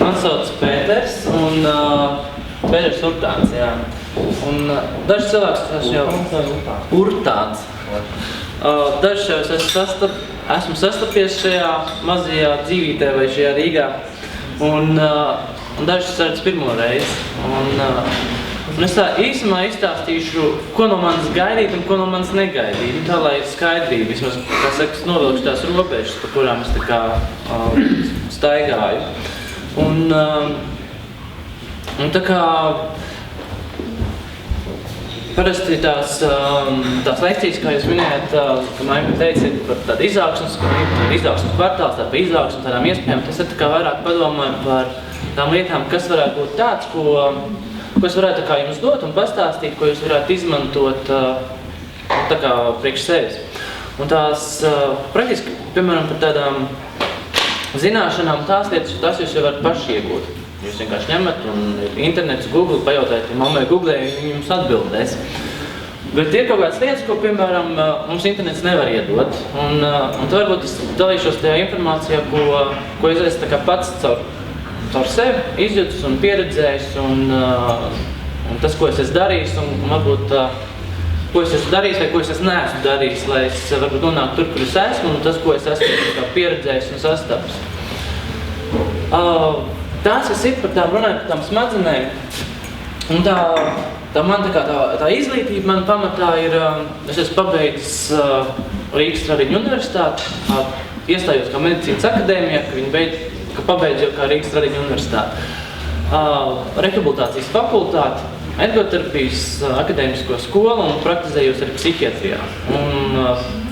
Man sauc Pēters un Pēters Urtāns, jā. Un daži cilvēks esmu jau Urtāns. Daži jau esmu sastapies šajā mazajā dzīvītē vai šajā Rīgā. Un daži redz pirmo reizi. Un es tā īsumā izstāstīšu, ko no manis gaidīt un ko no manis negaidīt. Tā lai ir skaidrība, vismaz, kā saka, novilkšu tās robežas, pa kurām es tā kā staigāju. Un tā kā parasti tās lekcijas, kā jūs minējāt, ka Maima teica, ir par tādu izaugsmas kvartāls, par izaugsmu, tādām iespējām. Es tā kā vairāk padomāju par tām lietām, kas varētu būt tāds, ko es varētu tā kā jums dot un pastāstīt, ko jūs varētu izmantot tā kā priekš sevis. Un tās, praktiski, piemēram, par tādām zināšanām tās lietas, tās jūs jau varat paši iegūt. Jūs vienkārši ņemat un internets, Google, pajautājat, ja mammai googlēja, viņi jums atbildēs. Bet ir kaut kādas lietas, ko, piemēram, mums internets nevar iedot. Un varbūt es dalīšos tajā informācijā, ko es esmu tā kā pats caur sevi izjūtas un pieredzējis, un tas, ko es esmu darījis, un varbūt, ko es esmu darījis vai ko es neesmu darījis, lai es varbūt nonāku tur, kur es esmu, un tas, ko es esmu pieredzējis un sastapis. Tās, kas ir par tām runājot, par tām smadzenēm, un tā izglītība man pamatā ir, es esmu pabeidzis Rīgas Stradiņu universitāti, iestājos kā medicīnas akadēmijā, ka pabeidz jau kā Rīgas Stradiņu universitāti. Rehabilitācijas fakultāti, ergoterapijas akadēmisko skolu un praktizējos arī psihiatrijā. Un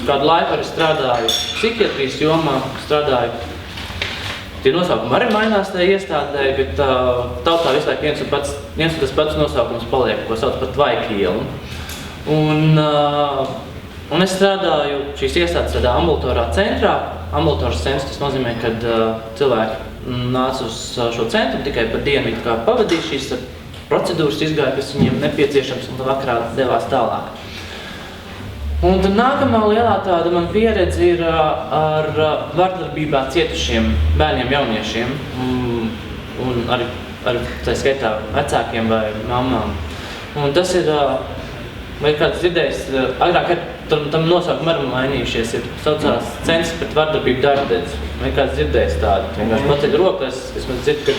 kādu laiku arī strādāju psihiatrijas jomā, strādāju. Tie nosaukumi arī mainās tajā iestādē, bet tautā visu laiku viens un tas pats nosaukums paliek, ko sauc par Tvaika ielu. Un es strādāju šīs iestādes tādā ambulatorā centrā. Ambulatoras centrs, tas nozīmē, kad cilvēki nāca uz šo centru tikai par dienu kā pavadīja šīs procedūras, izgāja, kas viņiem nepieciešams, un vakarā devās tālāk. Un tad nākamā lielā tāda man pieredze ir ar vardarbībā cietušiem bērniem, jauniešiem, un arī tā skaitā vecākiem vai mammām. Un tas ir, vai kāds dzirdējis, agrāk tam nosaukumu arī mainījušies, ir saucās Centrs pret vardarbību Darbdedz. Vai kāds dzirdējis tādu, vienkārši paceļ roku, es dzirdu,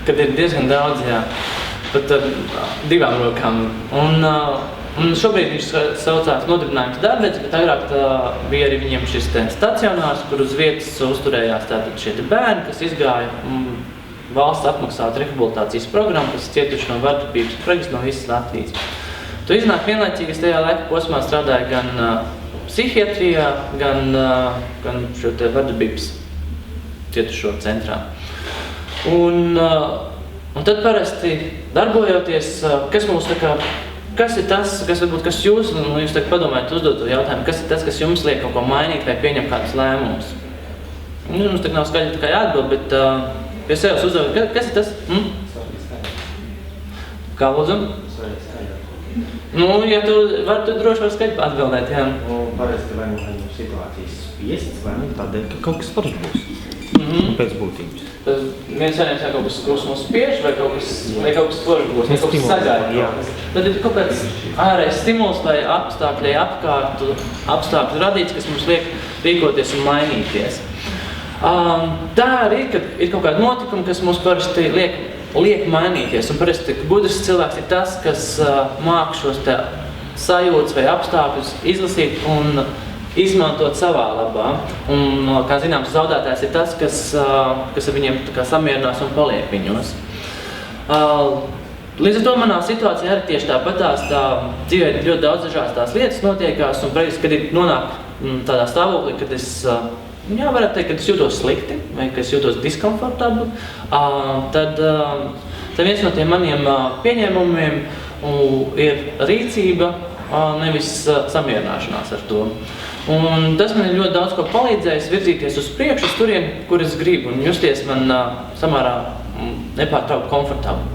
kad ir diezgan daudz, jā, pat ar divām rokām. Un šobrīd viņš saucās nodibinājums Darbdedz, bet agrāk bija arī viņiem šis stacionārs, kur uz vietas uzturējās tātad šie bērni, kas izgāja valsts apmaksātu rehabilitācijas programmu, kas cietuši no vardarbības projekts no visas Latvijas. Tu iznāk vienlaicīgi, es tajā laika posmā strādāju gan psihiatrijā, gan šo te vardarbības cietušo centrā. Un tad parasti darbojoties, kas ir tas, kas jūs tagad padomājat uzdot jautājumu, kas ir tas, kas jums liek kaut ko mainīt vai pieņem kādus lēmumus? Mums tagad nav skaļi tikai jāatbild, bet pie sevis uzdot, kas ir tas? Kā lūdzu? Ja tu droši var skaļi atbildēt, jā. Parasti vai nu situācijas spiests, vai nu tādēļ, ka kaut kas foršs būs. Pēc būtības. Viens variants kaut kas mums spiež, vai kaut kas foršs būs, vai kaut kas sagāja. Tad ir kaut kāds ārējais stimuls vai apstākļu radīts, kas mums liek rīkoties un mainīties. Tā arī ir, kad ir kaut kādi notikumi, kas mums parasti liek mainīties. Un parasti gudrs cilvēks ir tas, kas māk šos te sajūtas vai apstākļus izlasīt un izmantot savā labā. Un, kā zināms, zaudētājs ir tas, kas ar viņiem tā kā samierinās un paliek viņos. Līdz ar to manā situācijā arī tieši tāpatās dzīvē ļoti daudz dažās tās lietas notiekās, un praktiski, kad ir nonāk tādā stāvoklī, kad es varētu teikt, kad es jūtos slikti vai ka es jūtos diskomfortabli, tad viens no tiem maniem pieņēmumiem ir rīcība, nevis samierināšanās ar to. Un tas man ir ļoti daudz ko palīdzējis virzīties uz priekšu, uz turien, kur es gribu, un justies man samērā nepārtraukt komfortabli.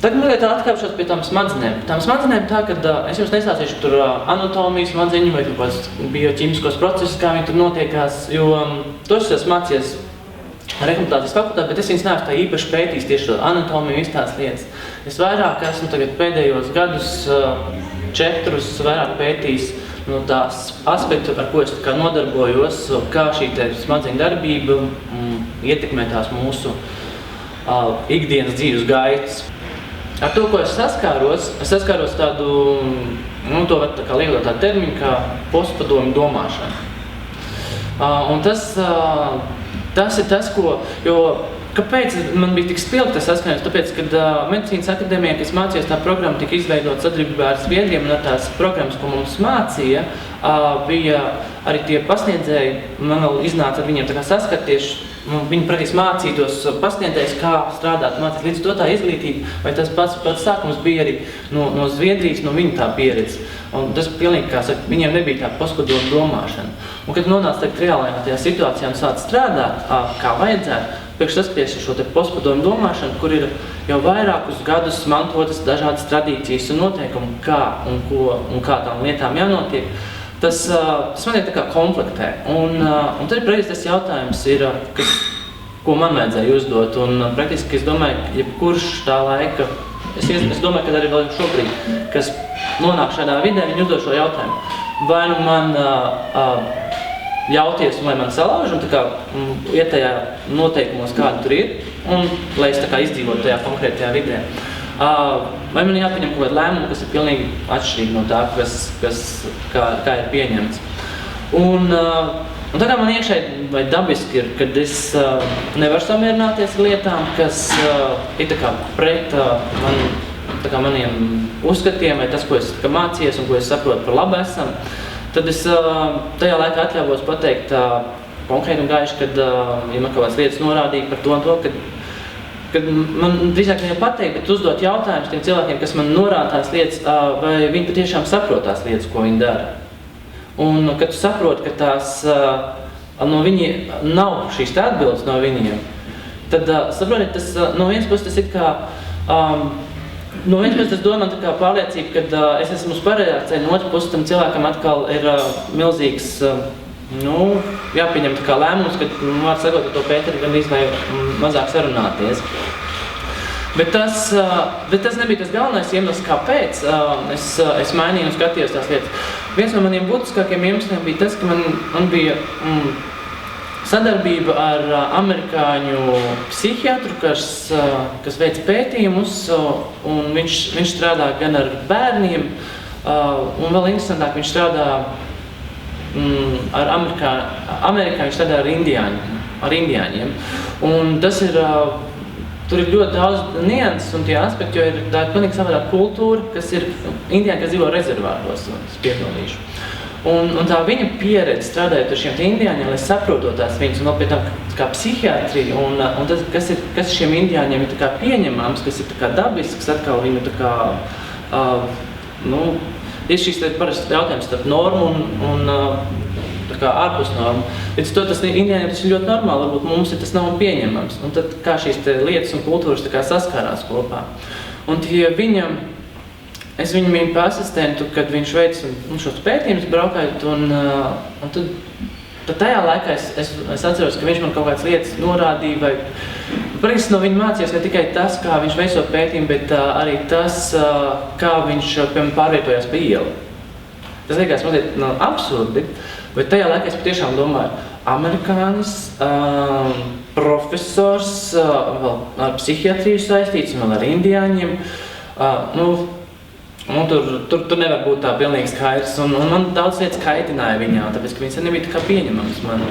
Tagad mazliet atkāpšos pie tām smadzenēm. Tām smadzenēm tā, ka es jums nestāstīšu tur anatomijas smadzeņu vai bioķīmiskos procesus, kā viņi tur notiekās, jo tos es mācījies rekrutācijas fakultāti, bet es viņas neesmu tā īpaši pētījis tieši to anatomiju, visas tās lietas. Es vairāk esmu tagad pēdējos gadus 4 vairāk pētījis tās aspektu, ar ko es tā kā nodarbojos, kā šī smadzeņu darbība ietekmē tās mūsu ikdienas dzīves gaitas. Ar to, ko es saskāros tādu, to var tā kā lietot tādu terminu, kā postpadomju domāšana. Un tas ir tas, kāpēc man bija tik spilgti tas saskaņojums? Tāpēc, kad medicīnas akadēmijā, kas mācījos, tā programma tika izveidota sadarbībā ar Zviedriem, un ar tās programmas, ko mums mācīja, bija arī tie pasniedzēji, man vēl iznāca ar viņiem tā kā saskarties, viņi praktiski mācītos pasniedzējus, kā strādāt, mācīt līdz to tā izglītība, vai tas pats sākums bija arī no Zviedrijas, no viņa tā pieredze. Un tas pilnīgi, kā saka, viņiem nebija tā postpadomju domāšana. Un kad nonāca reālajā tajā situācijā un sāca strādāt, kā vajadzētu, pēkšņi saskaties ar šo te postpadomju domāšanu, kur ir jau vairākus gadus mantotas dažādas tradīcijas un noteikumi, kā un ko un kā tām lietām jānotiek, tas man ir tā kā konfliktē. Un tad ir praktiski tas jautājums, ko man vajadzēja uzdot. Un praktiski es domāju, jebkurš tā laika, es domāju, ka arī vēl šobrīd, kas nonāk šādā vidē, viņi uzdod šo jautājumu. Vai nu man jauties, vai man salauž, un tā kā iet tajā noteikumos, kāda tur ir, un lai es tā kā izdzīvotu tajā konkrētajā vidē. Vai man jāpieņem kaut kādu lēmumu, kas ir pilnīgi atšķirīgi no tā, kā ir pieņemts. Un tā kā man iekšēji vai dabiski ir, kad es nevaru samierināties ar lietām, kas ir tā kā pret maniem uzskatiem, vai tas, ko es mācījies un ko es saprotu par labu esam, tad es tajā laikā atļāvos pateikt konkrēti un gaiši, kad ja man kaut kādas lietas norādīja par to un to, kad man drīzāk viņam pateikt, bet uzdot jautājumus tiem cilvēkiem, kas man norāda tās lietas, vai viņi patiešām saprot tās lietas, ko viņi dara. Un kad tu saproti, ka tās no viņi nav šīs atbildes no viņiem, tad saproti, tas no vienas puses tas ir kā, no vienas puses tas dod man tā kā pārliecība, kad es esmu uz pareizā ceļa, no otras puses tam cilvēkam atkal ir milzīgs, jāpieņem tā kā lēmums, kad var sakot, ka to Pēteri gan vai mazāk sarunāties. Bet tas nebija tas galvenais iemesls, kāpēc es mainīju un skatījos tās lietas. Viens no maniem būtiskākiem iemesliem bija tas, ka man bija sadarbība ar amerikāņu psihiatru, kas veic pētījumus, un viņš strādā gan ar bērniem, un vēl interesantāk, viņš strādā ar Amerikā viņš strādā ar indiāņiem. Un tas ir, tur ir ļoti daudz nianses un tie aspekti, jo ir tā pilnīgi savādāk kultūra, kas ir indiāņi, kas dzīvo rezervātos, es piedalīšu. Un tā viņa pieredze strādājot ar šiem indiāņiem, lai saprototās viņus, un vēl pie tam kā psihiatrija, un tas, kas šiem indiāņiem ir tā kā pieņemams, kas ir tā kā dabisks, atkal viņu tā kā, ir šīs parasti jautājums starp normu un tā kā ārpus normu. Līdz to tas indiāņiem tas ir ļoti normāli, varbūt mums tas nav pieņemams. Un tad kā šīs lietas un kultūras tā kā saskārās kopā. Un es viņam biju pa asistentu, kad viņš veic šos pētījumus braukājot, un tad tajā laikā es atceros, ka viņš man kaut kādas lietas norādīja, vai praktiski no viņa mācījos ne tikai tas, kā viņš veicot pētījumu, bet arī tas, kā viņš, piemēram, pārvietojās pa ielu. Tas liekas mazliet absurdi, bet tajā laikā es patiešām domāju, amerikānis, profesors, vēl ar psihiatriju saistīts, vēl ar indiāņiem, tur nevar būt tā pilnīgi skaidrs, un man daudz lietas kaitināja viņā, tāpēc, ka viņas nebija tā kā pieņemams man.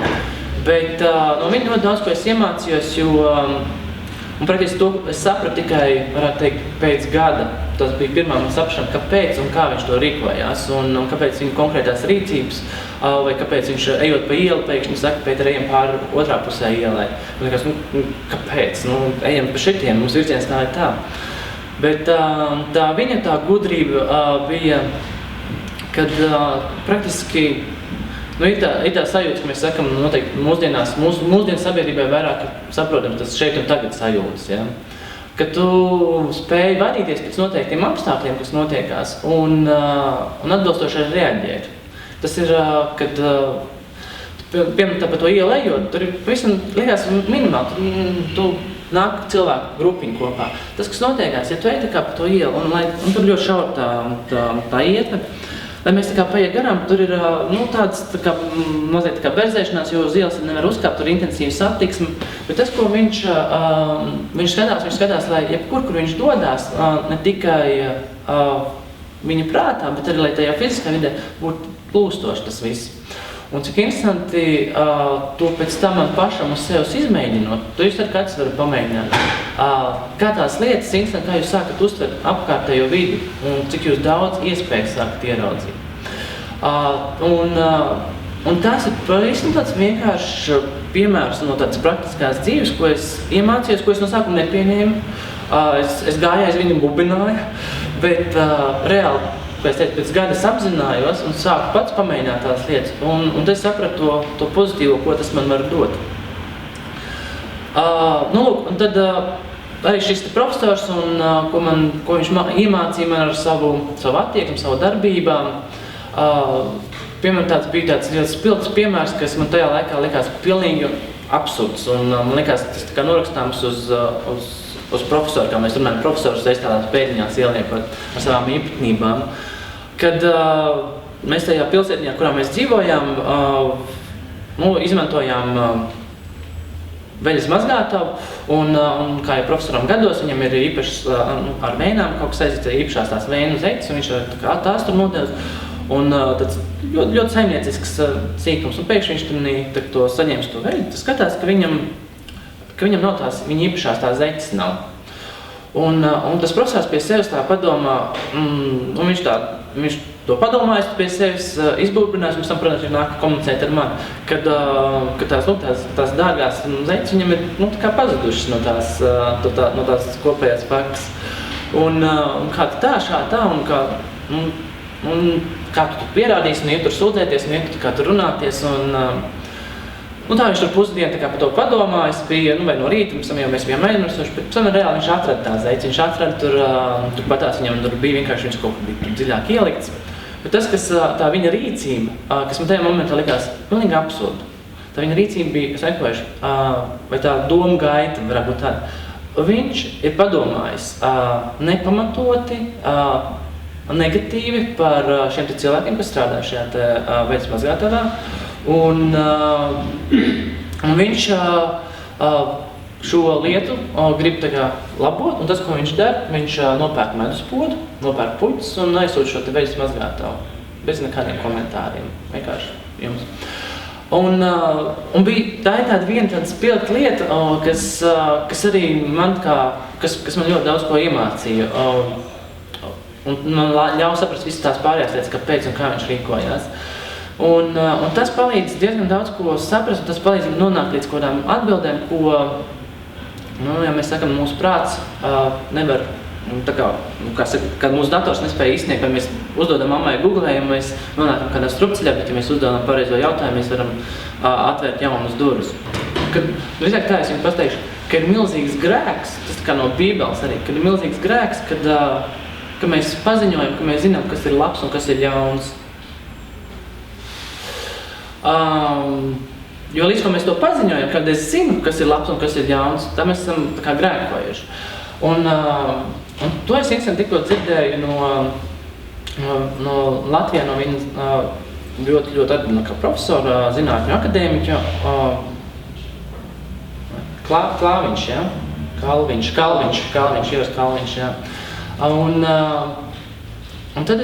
Bet no viņa ļoti daudz, ko es iemācījos, un praktiski to es sapratu tikai, varētu teikt, pēc gada. Tas bija pirmā man saprašana, kāpēc un kā viņš to rīkojās, un kāpēc viņa konkrētās rīcības, vai kāpēc viņš ejot pa ielu, pēkšņi saka, Pēter, ejam pāri otrā pusē ielai. Un liekas, kāpēc? Ejam pa šitien, mums virziens tā ir tā. Bet tā viņa tā gudrība bija, kad praktiski, ir tā sajūta, ka mēs sakam, noteikti mūsdienu sabiedrībai vairāk saprotam tas šeit un tagad sajūtas, ja? Ka tu spēj vadīties pēc noteiktiem apstākļiem, kas notiekās, un atbilstoši arī reaģēt. Tas ir, kad piemēram, tā par to ielu ejot, tur ir pavisam liekas minimāli, tu nāk cilvēku grupiņu kopā. Tas, kas notiekās, ja tu ej tā kā pa to ielu, un tur ļoti šaura tā ietve, lai mēs tā kā paiet garām, tur ir tāds tā kā, mazliet tā kā berzēšanās, jo uz ielas nevar uzkāpt, tur ir intensīva satiksme, bet tas, ko viņš skatās, lai jebkur, kur viņš dodās, ne tikai viņa prātā, bet arī, lai tajā fiziskā vidē būtu plūstoši tas viss. Un cik interesanti, to pēc tam man pašam uz sevis izmēģinot, to jūs arī kāds varat pamēģināt. Kā tās lietas, interesanti, kā jūs sākat uztvert apkārtējo vidi un cik jūs daudz iespējas sākat ieraudzīt. Un tas ir pavisam tāds vienkāršs piemērs no tādas praktiskās dzīves, ko es iemācījos, ko es no sākuma nepieņēmu. Es gāju aiz viņu bubināju, bet reāli, kā es teicu, pēc gada es apzinājos un sāku pats pamēģināt tās lietas. Un tad es sapratu to pozitīvo, ko tas man var dot. Un tad arī šis profesors, ko viņš iemācīja man ar savu attieksmi, savu darbībām. Piemēram, bija tāds ļoti spilgts piemērs, kas man tajā laikā likās pilnīgi absurds. Un man likās, tas tā kā norakstāms uz profesoru, kā mēs runājam, profesors reiz tādās pēdiņās ieliekot ar savām īpatnībām. Kad mēs tajā pilsētiņā, kurā mēs dzīvojām, izmantojām veļas mazgātavu, un kā jau profesoram gados, viņam ir īpašs ar vēnām kaut kas aiziet, īpašās tās vēnu zeitas, un viņš tās tur nodevis. Un tāds ļoti saimniecisks sīkums, un pēkšņi viņš to saņēmis to veļu, tas skatās, ka viņam nav viņa īpašās tās zeitas nav. Un tas profesors pie sevis tā padomā, un viņš to padomājis pie sevis, izbūrbinājis, un pēc tam, protams, viņš nāk komunicēt ar mani, kad tās dārgās zeitas viņam ir tā kā pazudušas no tās kopējās pakas. Un kā tā, un kā tu pierādīsi, un iet tur sūdzēties, un iet kā tur runāties, un tā viņš tur pusdienu par to padomājis, bija, vai no rīta, mēs bijām mēģinājuši, bet pēc reāli viņš atrada tās zeitas, viņš atrada tur patās viņam, tur bija vienkārši viņš kaut kur dziļāk ielikts. Bet tas, kas tā viņa rīcība, kas man tajā momentā likās pilnīgi absurda, tā viņa rīcība bija sekojuši, vai tā doma gaita varētu būt tāda. Viņš ir padomājis nepamatoti, negatīvi par šiem cilvēkiem, kas strādā šajā veļas mazgātavā. Un viņš šo lietu grib labot, un tas, ko viņš dara, viņš nopērk meduspodu, nopērk puķis un aizsūt šo veļas mazgātavu. Bez nekādiem komentāriem, vienkārši jums. Un tā ir tāda viena tāda spilgta lieta, kas arī man kas man ļoti daudz ko iemācīja. Un man ļauj saprast visas tās pārējās lietas, kāpēc un kā viņš rīkojās. Un tas palīdz diezgan daudz ko saprast, un tas palīdz nonākt līdz kādām atbildēm, ko, ja mēs sakam, mūsu prāts nevar, kad mūsu dators nespēja izsniegt, vai mēs uzdodam mammai Googlē, ja mēs nonākam kādā strupceļā, bet ja mēs uzdodam pareizo jautājumu, mēs varam atvērt jaunas durvis. Visāk tā es jums pateikšu, ka ir milzīgs grēks, tas kā no Bībeles arī, kad ir milzīgs grēks, ka mēs paziņojam, ka mēs zinām, kas ir labs un kas ir ļauns. Jo līdz ko mēs to paziņojam, kad es zinu, kas ir labs un kas ir ļauns, tā mēs esam tā kā grēkojuši. Un to es interesanti tikko dzirdēju no Latvijā, no viņa ļoti atbildīgā profesora, zinātņu akadēmiķa, Kalviņš, ja? Kalviņš, Ieras Kalviņš, ja? Un tad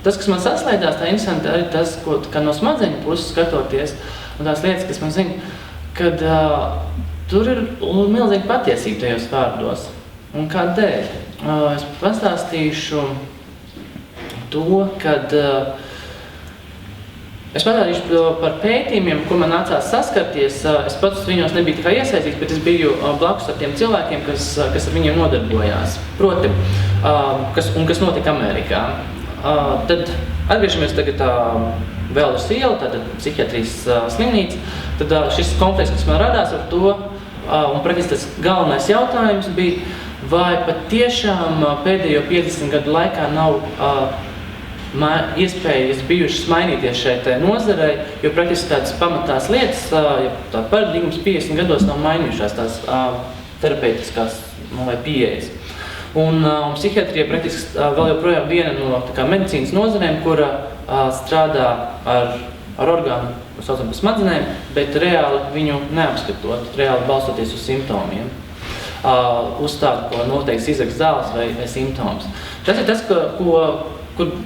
tas, kas man saslēdās, tā interesanti arī tas, ko no smadzeņu puses skatoties, un tās lietas, kas man zina, kad tur ir milzīga patiesība tajos vārdos. Un kādēļ? Es pastāstīšu to, kad es pastāstīšu par pētījumiem, ko man nācās saskarties. Es pats viņos nebiju tikai iesaistīts, bet es biju blakus ar tiem cilvēkiem, kas ar viņiem nodarbojās. Proti, kas notika Amerikā. Tad atgriežamies tagad vēl uz ielu, tātad psihiatrijas slimnīca. Tad šis konflikts, kas man radās ar to, un praktiski tas galvenais jautājums bija, vai pat tiešām pēdējo 50 gadu laikā nav iespējas bijušas mainīties šeit nozarei, jo praktiski tādas pamatās lietas, ja tā paradigmas 50 gados nav mainījušās tās terapeitiskās vai pieejas. Un psihiatrija praktiski vēl joprojām viena no medicīnas nozarēm, kura strādā ar orgānu, saucam par smadzenēm, bet reāli viņu neapskatot, reāli balstoties uz simptomiem. Uzstāda, ko noteikts izraks zāles vai simptoms. Tas ir tas,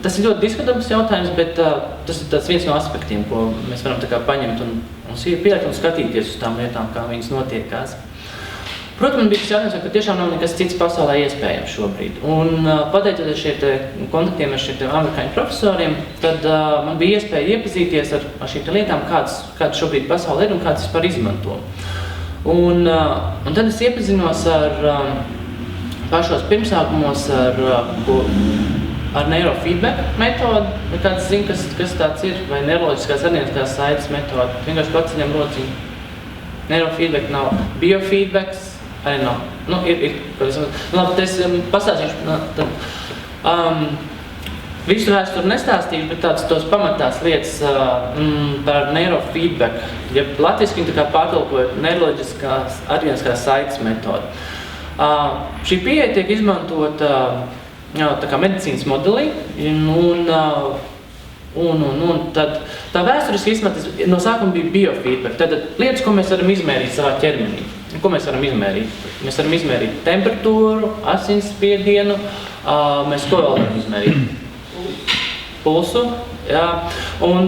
tas ir ļoti diskutabls jautājums, bet tas ir viens no aspektiem, ko mēs varam paņemt un pielikt un skatīties uz tām lietām, kā viņas notiekās. Protams, man bija tas jautājums, ka tiešām nav nekas cits pasaulē iespējams šobrīd. Un pateicoties šiem kontaktiem ar šiem amerikāņu profesoriem, tad man bija iespēja iepazīties ar šīm lietām, kādas šobrīd pasaulē ir un kādas vispār izmanto. Un tad es iepazinos ar pašos pirmsākumos ar neirofeedback metodu, vai kāds zina, kas tāds ir, vai neiroloģiskās atnieciskās saites metodu. Vienkārši paceļam rociņu. Neirofeedback nav biofeedbacks, arī nav. Labi, es pastāstīšu. Visu vēsturi nestāstīšu, bet tos pamatās lietas par neirofeedback. Ja latviski viņi pārtulkoja neiroloģiskās atnieciskās saites metodu. Šī pieeja tiek izmantota medicīnas modelī, un tad tā vēsturiski izmatas no sākuma bija biofeedback. Tad lietas, ko mēs varam izmērīt savā ķermenī. Ko mēs varam izmērīt? Mēs varam izmērīt temperatūru, asinsspiedienu, mēs ko vēl varam izmērīt? Pulsu, jā. Un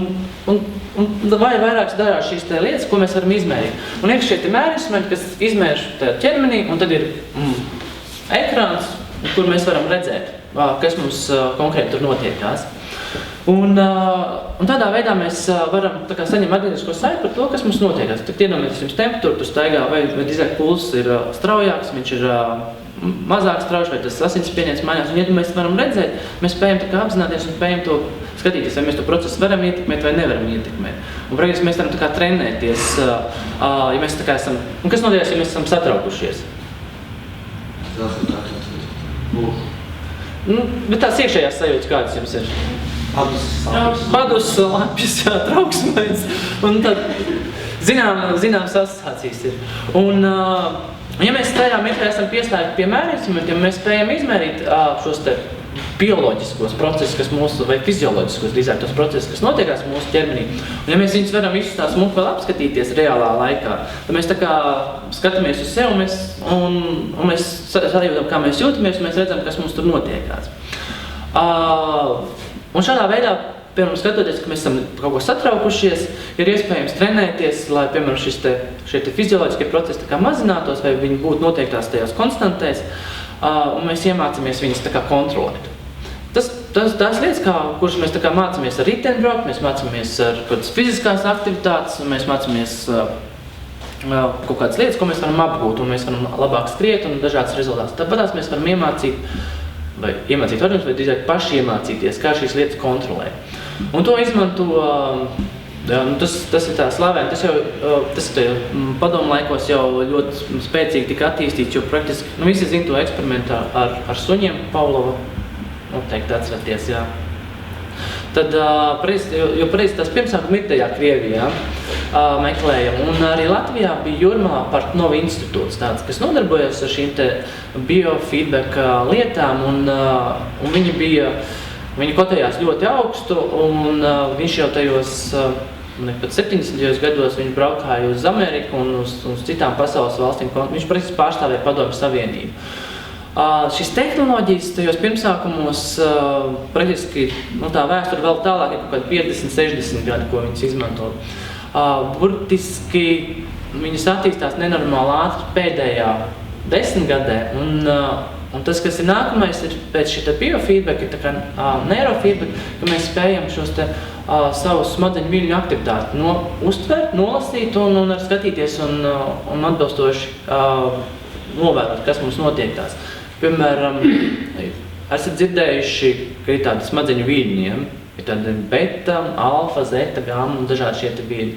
vairākas darās šīs lietas, ko mēs varam izmērīt. Un ir šie mērinstrumenti, kas izmērš ķermenī, un tad ir ekrāns, kur mēs varam redzēt, kas mums konkrēti tur notiekās. Un tādā veidā mēs varam saņemt atgrieznisko saiti par to, kas mums notiekās. Tad iedomājieties, jums temperatūra tur staigā, vai drīzāk pulss ir straujāks, viņš ir mazāk strauji, vai tas asinsspiediens mainās. Un ja mēs varam redzēt, mēs spējam apzināties un spējam to skatīties, vai mēs to procesu varam ietekmēt vai nevaram ietekmēt. Un praktiski mēs varam trenēties, ja mēs esam... Un kas notiekās, ja mēs esam satraukušies? Bet tās iekšējās sajūtas, kādas jums ir? Padus, lapjas, trauksmēs. Un tad zināmas asociācijas ir. Un ja mēs tajā mirklī esam pieslēgti pie mērinstrumentiem, mēs spējam izmērīt šos bioloģiskos procesus, kas mūsu, vai fizioloģiskos, drīzāk tos procesus, kas notiekās mūsu ķermenī. Un ja mēs viņus varam visus tās mūku vēl apskatīties reālā laikā, tad mēs skatāmies uz sevi un mēs sarījūtam, kā mēs jūtamies, un mēs redzam, kas mums tur notiekās. Un šādā veidā, piemēram, skatoties, ka mēs esam kaut ko satraukušies, ir iespējams trenēties, lai, piemēram, šie fizioloģiskie procesi mazinātos, vai viņi būtu noteiktās tajās konstantēs, un mēs iemācāmies viņas kontrolēt. Tās lietas, kuras mēs mācāmies ar riteņbraukt, mēs mācāmies ar kādas fiziskās aktivitātes, un mēs mācāmies kaut kādas lietas, ko mēs varam apgūt, un mēs varam labāk skriet un dažādas rezultātus. Tāpatās mēs varam iemācīt organismu, vai drīzāk paši iemācīties, kā šīs lietas kontrolē. Un to izmanto, tas ir tā slavēni, tas ir padomu laikos jau ļoti spēcīgi tika attīstīts, jo praktiski, visi zina to eksperimentu ar suņiem, Pavlova, noteikti atceraties, jā. Tad, jo tās pirmsākumi ir tajā Krievijā, meklējam, un arī Latvijā bija Jūrmalā Partnova institūts tāds, kas nodarbojas ar šīm biofeedback lietām, un viņi kotējās ļoti augstu, un viņš jau tajos, pat 70. gados viņš braukāja uz Ameriku un uz citām pasaules valstīm, viņš praktiski pārstāvēja Padomju Savienību. Šīs tehnoloģijas tajos pirmsākumos praktiski, tā vēsture vēl tālāk ir kaut kādi 50-60 gadi, ko viņas izmanto. Burtiski viņas attīstās nenormāli ātri pēdējā 10 gadē, un tas, kas ir nākamais, ir pēc šī biofeedback, ir neirofeedback, ka mēs spējam šos savu smadzeņu viļņu aktivitāti uztvert, nolasīt un skatīties un atbilstoši novērot, kas mums notiekās. Piemēram, esat dzirdējuši, ka ir tādi smadzeņu viļņiem, ir tādi beta, alfa, zeta, gamma un dažādi šie viļņi.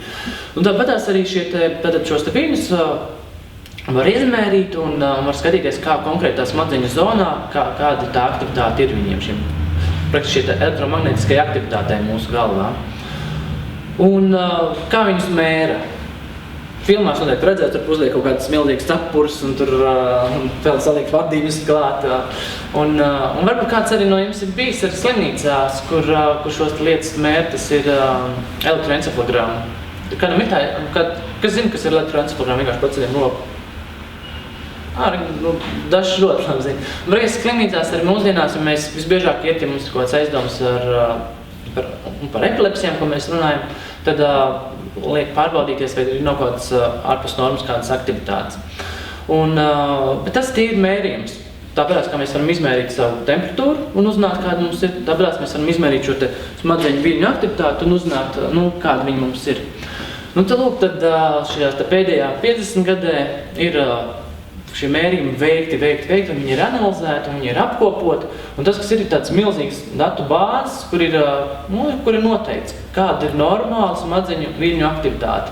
Un tāpatās arī šos viļņus var izmērīt un var skatīties, kā konkrētā smadzeņu zonā, kāda tā aktivitāte ir viņiem šiem praktiski šī elektromagnetiskai aktivitātei mūsu galvā. Un kā viņus mēra? Filmās noteikti redzēt, tur uzliek kaut kādas milzīgas cepures un tur vēl saliek vadības klāt. Un varbūt kāds arī no jums ir bijis ar slimnīcās, kur šos lietas mēr, tas ir elektroencefalogramma. Kādam ir tā, kas zina, kas ir elektroencefalogramma, vienkārši paceļiem roku? Dažs ļoti labi zina. Reiz slimnīcās arī mūsdienās, ja mēs visbiežāk iet, ja mums ir kaut kāds aizdoms par epilepsijām, ko mēs runājam, tad liek pārbaudīties, vai ir nav kādas ārpus normas, kādas aktivitātes. Bet tas ir mērījums. Tāpēc, kā mēs varam izmērīt savu temperatūru un uzzināt, kāda mums ir, tāpēc mēs varam izmērīt šo smadzeņu viļņu aktivitāti un uzzināt, kāda viņa mums ir. Tad šajās pēdējā 50 gadē ir šie mērījumi veikti, un viņi ir analizēti, un viņi ir apkopoti. Un tas, kas ir tāds milzīgs datu bāzes, kur ir noteikts, kāda ir normāla smadzeņu viļņu aktivitāte.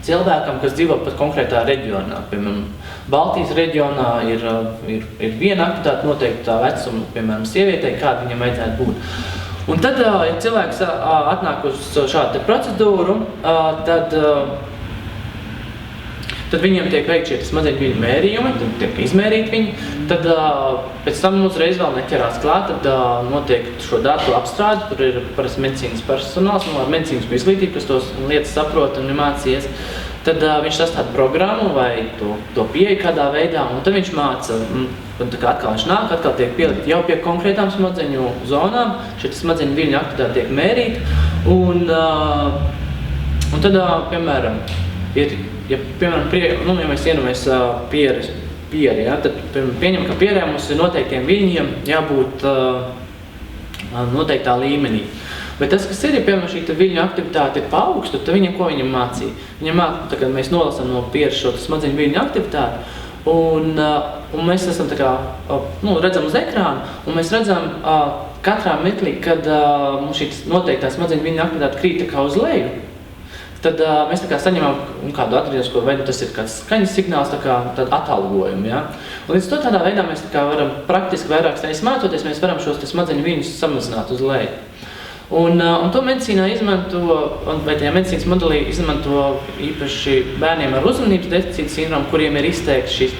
Cilvēkam, kas dzīvo pat konkrētā reģionā, piemēram, Baltijas reģionā ir viena aktivitāte noteiktā vecuma, piemēram, sievietei, kāda viņam vajadzētu būt. Un tad, ja cilvēks atnāk uz šādu procedūru, tad viņiem tiek veikt šie smadzeņu viļņu mērījumi, tad tiek izmērīt viņi, tad pēc tam uzreiz vēl neķerās klāt, tad notiek šo datu apstrādi, tur ir parasti medicīnas personāls, ar medicīnas izglītību, kas tos lietas saprot un mācījies. Tad viņš sastāda programmu vai to pieeju kādā veidā, un tad viņš māca, un tā kā atkal viņš nāk, atkal tiek pielikt jau pie konkrētām smadzeņu zonām, šie smadzeņu viļņu aktivitāti tiek mērīt, un tad, piemēram, ja mēs ienamies pieri, tad pieņem, ka pierē mums ir noteiktiem viļņiem jābūt noteiktā līmenī. Bet tas, kas ir, ja piemēram šī viļņu aktivitāte ir pa augstu, tad ko viņam mācīja? Viņam mācīja, kad mēs nolasām no pieres šo smadzeņu viļņu aktivitāti, un mēs esam redzam uz ekrānu, un mēs redzam katrā mirklī, kad mums šī noteiktā smadzeņu viļņu aktivitāte krīt uz leju, tad mēs saņemam kādu atgriezisko veidu, tas ir kāds skaņas signāls, tādu atalgojumu. Ja? Un līdz to tādā veidā mēs varam praktiski vairākas reizes mācoties, mēs varam šos smadzeņu viļņus samazināt uz leju. Un to medicīnā izmanto, vai tajā medicīnas modelī izmanto īpaši bērniem ar uzmanības deficīta sindromu, kuriem ir izteikts šīs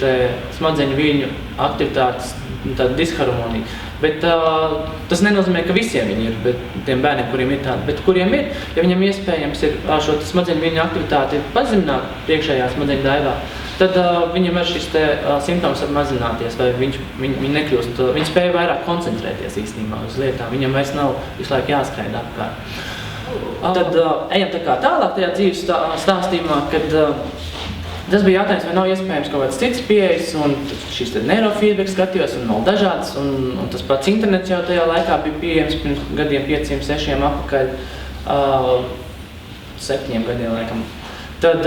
smadzeņu viļņu aktivitātes, tāda disharmonija. Bet tas nenozīmē, ka visiem viņi ir, bet tiem bērniem, kuriem ir tādi. Bet kuriem ir, ja viņam iespējams ir šo smadzeņu viļņu aktivitāti pazemināt priekšējā smadzeņu daļā, tad viņam ar šis simptoms var mazināties, vai viņi nekļūst, viņi spēja vairāk koncentrēties īstenībā uz lietām, viņam vairs nav visu laiku jāskraida apkārt. Tad ejam tālāk tajā dzīves stāstījumā, kad tas bija jautājums, vai nav iespējams kaut kāds cits pieejas, un šīs neirofeedback skatījos, un vēl dažādas, un tas pats internets jau tajā laikā bija pieejams pirms gadiem 5, 6 apakaļ, 7 gadiem laikam. Tad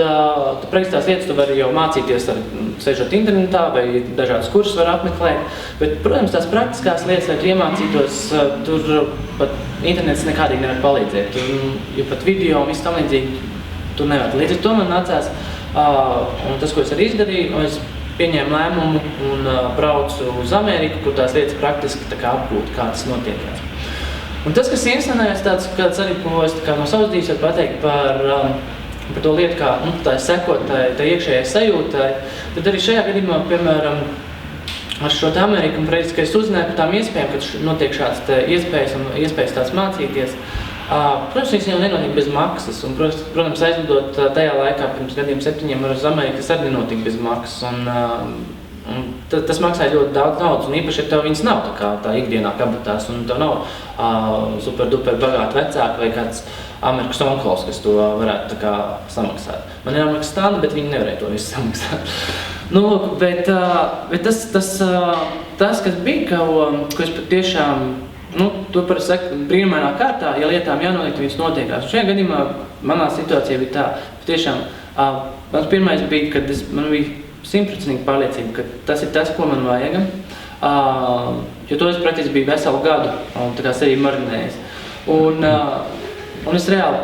praktiski tās lietas tu vari jau mācīties, sēžot internetā, vai dažādas kursus var apmeklēt, bet, protams, tās praktiskās lietas, lai tu iemācītos, tur pat internets nekādīgi nevar palīdzēt, jo pat video un viss tam līdzīgi tu nevar. Līdz ar to man nācās, un tas, ko es arī izdarīju, es pieņēmu lēmumu un braucu uz Ameriku, kur tās lietas praktiski apgūt, kā tas notiekās. Un tas, kas interesantais, kāds arī, ko es no savas dzīves var pateikt par to lietu, kā tā sekot tā iekšējai sajūtai, tad arī šajā gadījumā, piemēram, ar šo Ameriku, un reiz, ka es uzzināju par tām iespējām, kad notiek šāds iespējas un iespējas tās mācīties, protams, viņas jau nenotiek bez maksas, un, protams, aizlidot tajā laikā, pirms gadiem 7 uz Ameriku, tas arī nenotiek bez maksas, un tas maksāja ļoti daudz naudas, un īpaši, ja tev viņas nav tā ikdienā kabatās, un tev nav super-duper bagāti vecāki vai kāds Amerikas onkols, kas to varētu samaksāt. Man ir Amerikas stādi, bet viņi nevarēja to visu samaksāt. Bet tas, kas bija, ko es patiešām, to parasti saku brīnumainā kārtā, ja lietām jānotiek, viņas notiekās. Un šajā gadījumā manā situācijā bija tā, patiešām, mans pirmais bija, kad man bija 100% pārliecība, ka tas ir tas, ko man vajag, jo to es praktiski biju veselu gadu, un sevi marinējis. Un es reāli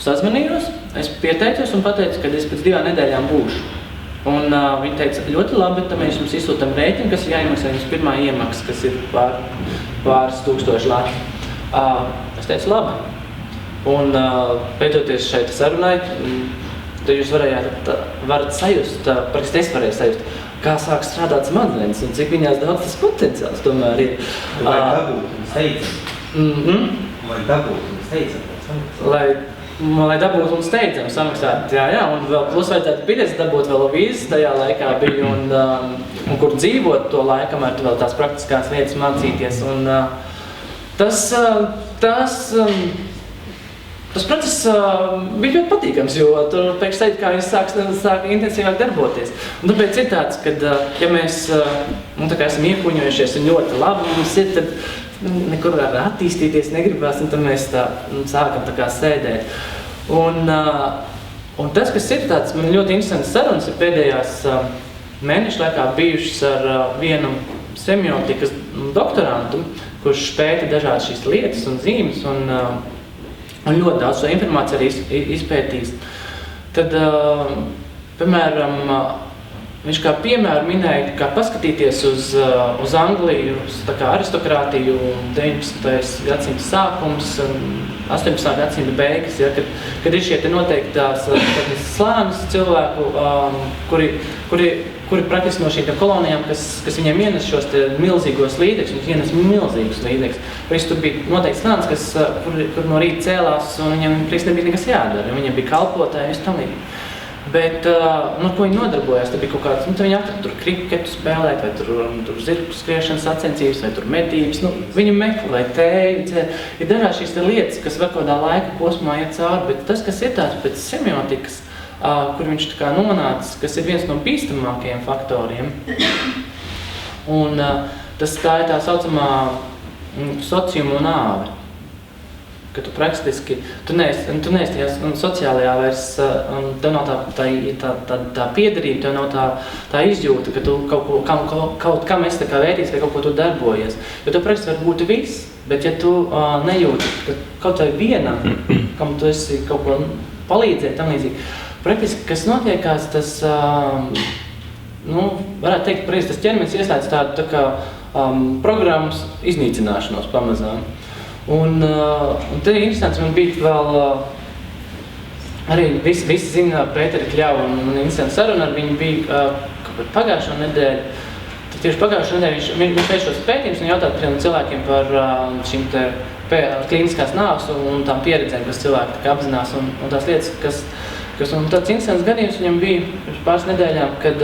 sazvanījos, es pieteicos un pateicu, ka es pēc 2 nedēļām būšu. Un viņi teica, ļoti labi, tad mēs jums izsūtam rēķinu, kas ir jāiemaksā jums pirmā iemaksa, kas ir pār pāris tūkstoši lati. Es teicu, labi. Un pētoties šeit sarunai, tad jūs varat sajust, praktiski es varēju sajust, kā sāk strādāt smadzenes un cik viņās daudz tas potenciāls tomēr ir. Vai dabūt un steidzam? Vai dabūt un steidzam? Lai dabūtu un steidzam samaksāt, jā, un vēl plus vajadzētu biļetes dabūt vēl vīzes tajā laikā bija, un kur dzīvot to laiku, kamēr tu vēl tās praktiskās lietas mācīties. Un tas process bija ļoti patīkams, jo tur pēc teikt, kā viņš sāk intensīvāk darboties. Un tāpēc ir tāds, kad, ja mēs tā kā esam iekuņojušies un ļoti labi mums ir, tad nekur var attīstīties negribās, un tad mēs sākam tā kā sēdēt. Un tas, kas ir tāds, man ļoti interesants sarunas ir pēdējās mēnešu laikā bijušas ar vienu semiotikas doktorantu, kurš pēta dažādas šīs lietas un zīmes un ļoti daudz šo informāciju arī izpētīs. Tad, piemēram, viņš kā piemēru minēja, kā paskatīties uz Angliju, uz tā kā aristokrātiju, 19. gadsimta sākums, 18. gadsimta beigas, ja, kad ir šie te noteiktās slānis cilvēku, kuri praktiski no šīm kolonijām, kas viņiem ienes šos te milzīgos līdzekļus, viņš ienes milzīgus līdzekļus. Viņš tur bija noteikti slānis, kur no rīta cēlās, un viņiem nebija nekas jādara, jo viņiem bija kalpotāji, viss tam līdzīgi. Bet, ko viņi nodarbojās, tad bija kaut kāds, viņi atrada tur kriketu spēlēt, vai tur zirgu skriešanas sacensības, vai tur medības, viņi meklē tēju, ir dažādi šīs lietas, kas var kādā laika posmā iet cauri, bet tas, kas ir tāds pēc semiotikas, kur viņš tā kā nonācis, kas ir viens no bīstamākajiem faktoriem, un tā ir tā saucamā sociuma nāve. Ka tu praktiski, tu neesi tajā sociālajā vairs, tev nav tā piederība, tev nav tā izjūta, ka tu kaut kam esi tā kā vērtīgs vai kaut ko tu darbojies. Jo tev praktiski var būt viss, bet ja tu nejūti, ka kaut vai vienam, kam tu esi kaut ko palīdzēt, tam līdzīgi, praktiski, kas notiekās, tas, varētu teikt, tas ķermenis ieslēdz tādu tā kā programmas iznīcināšanos pamazām. Un te ir interesants, man bija vēl arī visi zina Pēteri Kļavu un interesanti saruna ar viņu bija pagājušo nedēļu. Tad tieši pagājušo nedēļu viņš veic šos pētījumus un jautāt cilvēkiem par šīm te klīniskās nāves un tām pieredzēm, kas cilvēki tā apzinās un tās lietas, kas un tāds interesants gadījums viņam bija pirms pāris nedēļām, kad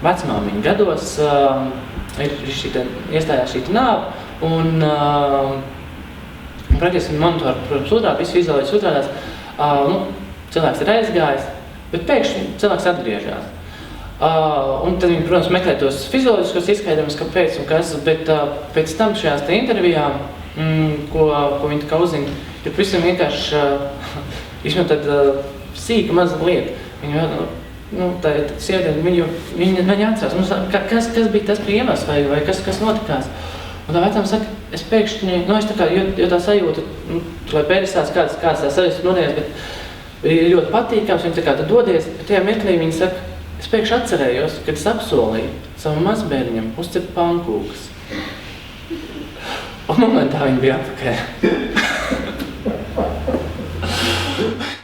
vecmāmiņa gados iestājās šī nāve. Un praktiski monitori, protams, otrādi, visu izvēlējas otrādās, cilvēks ir aizgājis, bet pēkšņi cilvēks atgriežās. Un tad viņi, protams, meklē tos fizioloģiskos izskaidrojumus, kāpēc un kas, bet pēc tam šajās te intervijām, ko viņi tā kā uzzina, ir pavisam vienkārši izņem tāda sīka maza lieta. Tā sieviete, viņi atcerās, kas bija tas iemesls vai kas notikās. Un tā vecām saka, es pēkšņi, es tā kā, jo tā sajūta, lai pēdējās kāds tā sajūta nodēļas, bet ir ļoti patīkams, viņi tā kā tad dodies, bet tajā mirklī viņi saka, es pēkšņi atcerējos, kad es apsolīju savam mazbērniņam uzcept pankūkas. Un momentā viņi bija atpakaļ.